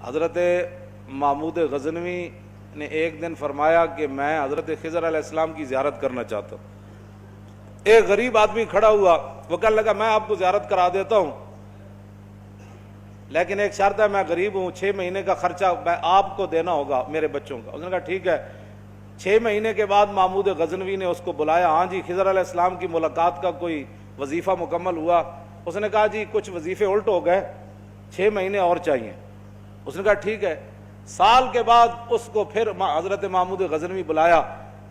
حضرت محمود غزنوی نے ایک دن فرمایا کہ میں حضرت خضر علیہ السلام کی زیارت کرنا چاہتا ہوں. ایک غریب آدمی کھڑا ہوا, وہ کہنے لگا میں آپ کو زیارت کرا دیتا ہوں, لیکن ایک شرط ہے, میں غریب ہوں, 6 مہینے کا خرچہ میں آپ کو دینا ہوگا میرے بچوں کا. اس نے کہا ٹھیک ہے. 6 مہینے کے بعد محمود غزنوی نے اس کو بلایا. ہاں جی, خضر علیہ السلام کی ملاقات کا کوئی وظیفہ مکمل ہوا؟ اس نے کہا جی کچھ وظیفے الٹ ہو گئے, 6 مہینے اور چاہیے. اس نے کہا ٹھیک ہے. سال کے بعد اس کو پھر حضرت محمود غزنوی بلایا.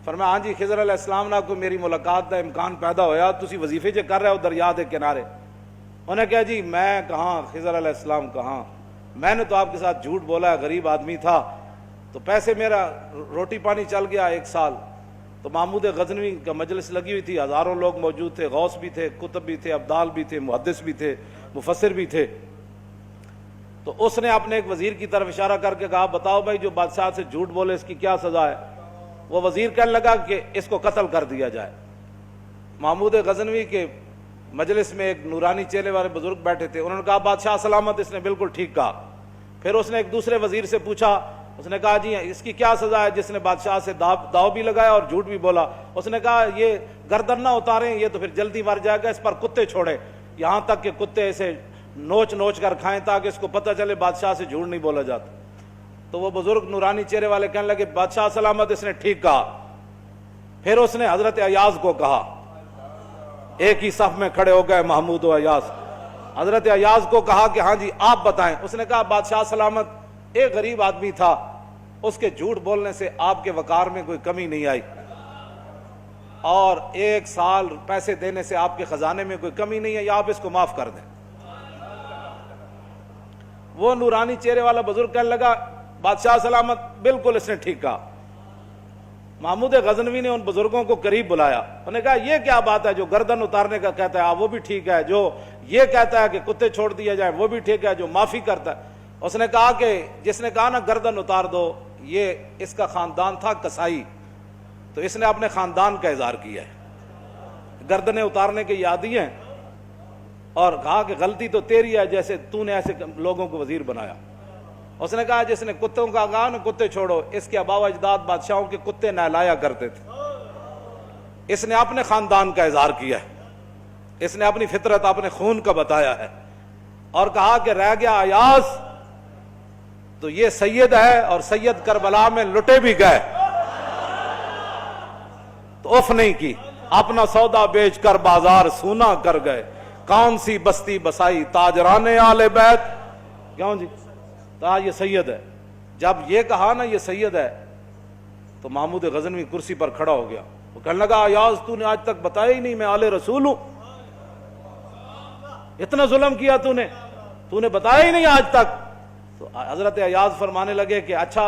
فرمایا ہاں جی خضر علیہ السلام نہ کوئی میری ملاقات کا امکان پیدا ہویا, تسی وظیفے جو کر رہے ہو دریا دے کنارے. انہوں نے کہا جی میں کہاں, خضر علیہ السلام کہاں, میں نے تو آپ کے ساتھ جھوٹ بولا ہے, غریب آدمی تھا تو پیسے میرا روٹی پانی چل گیا 1 سال. تو محمود غزنوی کا مجلس لگی ہوئی تھی, ہزاروں لوگ موجود تھے, غوث بھی تھے, کتب بھی تھے, ابدال بھی تھے, محدث بھی تھے, مفسر بھی تھے. تو اس نے اپنے ایک وزیر کی طرف اشارہ کر کے کہا بتاؤ بھائی جو بادشاہ سے جھوٹ بولے اس کی کیا سزا ہے؟ وہ وزیر کہنے لگا کہ اس کو قتل کر دیا جائے. محمود غزنوی کے مجلس میں ایک نورانی چہرے والے بزرگ بیٹھے تھے, انہوں نے کہا بادشاہ سلامت, اس نے بالکل ٹھیک کہا. پھر اس نے ایک دوسرے وزیر سے پوچھا, اس نے کہا جی اس کی کیا سزا ہے جس نے بادشاہ سے داؤ بھی لگایا اور جھوٹ بھی بولا؟ اس نے کہا یہ گردن نہ اتاریں, یہ تو پھر جلدی مر جائے گا, اس پر کتے چھوڑے, یہاں تک کہ کتے ایسے نوچ نوچ کر کھائیں تاکہ اس کو پتہ چلے بادشاہ سے جھوٹ نہیں بولا جاتا. تو وہ بزرگ نورانی چہرے والے کہنے لگے بادشاہ سلامت, اس نے ٹھیک کہا. پھر اس نے حضرت ایاز کو کہا, ایک ہی صف میں کھڑے ہو گئے محمود و ایاز. حضرت ایاز کو کہا کہ ہاں جی آپ بتائیں. اس نے کہا بادشاہ سلامت, ایک غریب آدمی تھا, اس کے جھوٹ بولنے سے آپ کے وقار میں کوئی کمی نہیں آئی, اور 1 سال پیسے دینے سے آپ کے خزانے میں کوئی کمی نہیں ہے, یا آپ اس کو معاف کر دیں. وہ نورانی چہرے والا بزرگ کہنے لگا بادشاہ سلامت بالکل اس نے ٹھیک کہا. محمود غزنوی نے ان بزرگوں کو قریب بلایا, انہوں نے کہا یہ کیا بات ہے, جو گردن اتارنے کا کہتا ہے وہ بھی ٹھیک ہے, جو یہ کہتا ہے کہ کتے چھوڑ دیا جائے وہ بھی ٹھیک ہے, جو معافی کرتا ہے. اس نے کہا کہ جس نے کہا نا گردن اتار دو, یہ اس کا خاندان تھا کسائی, تو اس نے اپنے خاندان کا اظہار کیا ہے, گردنیں اتارنے کے عادی ہیں, اور کہا کہ غلطی تو تیری ہے جیسے تو نے ایسے لوگوں کو وزیر بنایا. اس نے کہا جس نے کتوں کا کہا نا کتے چھوڑو, اس کے آباء و اجداد بادشاہوں کے کتے نہلایا کرتے تھے. اس نے اپنے خاندان کا اظہار کیا ہے, اس نے اپنی فطرت اپنے خون کا بتایا ہے, اور کہا کہ رہ گیا ایاز تو یہ سید ہے, اور سید کربلا میں لٹے بھی گئے تو اف نہیں کی, اپنا سودا بیچ کر بازار سونا کر گئے, کون سی بستی بسائی تاجران آل بیت. کیوں جی یہ سید ہے. جب یہ کہا نا یہ سید ہے تو محمود غزنوی کرسی پر کھڑا ہو گیا. وہ کہنے لگا ایاز تو نے آج تک بتایا ہی نہیں میں آل رسول ہوں, اتنا ظلم کیا تو نے بتایا ہی نہیں آج تک. تو حضرت ایاز فرمانے لگے کہ اچھا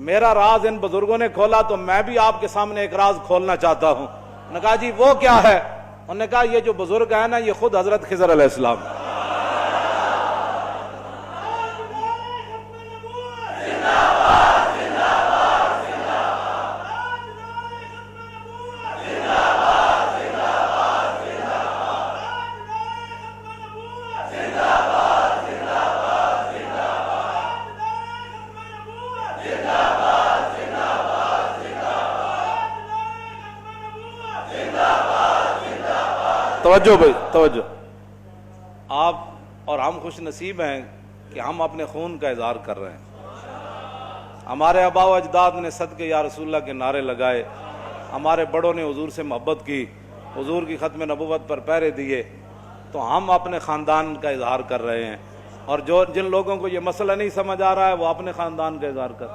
میرا راز ان بزرگوں نے کھولا تو میں بھی آپ کے سامنے ایک راز کھولنا چاہتا ہوں. انہوں نے کہا جی وہ کیا ہے؟ انہوں نے کہا یہ جو بزرگ ہے نا یہ خود حضرت خضر علیہ السلام. توجہ بھائی توجہ, آپ اور ہم خوش نصیب ہیں کہ ہم اپنے خون کا اظہار کر رہے ہیں. ہمارے آباء و اجداد نے صدقے یا رسول اللہ کے نعرے لگائے, ہمارے بڑوں نے حضور سے محبت کی, حضور کی ختم نبوت پر پہرے دیے, تو ہم اپنے خاندان کا اظہار کر رہے ہیں. اور جن لوگوں کو یہ مسئلہ نہیں سمجھ آ رہا ہے وہ اپنے خاندان کا اظہار کر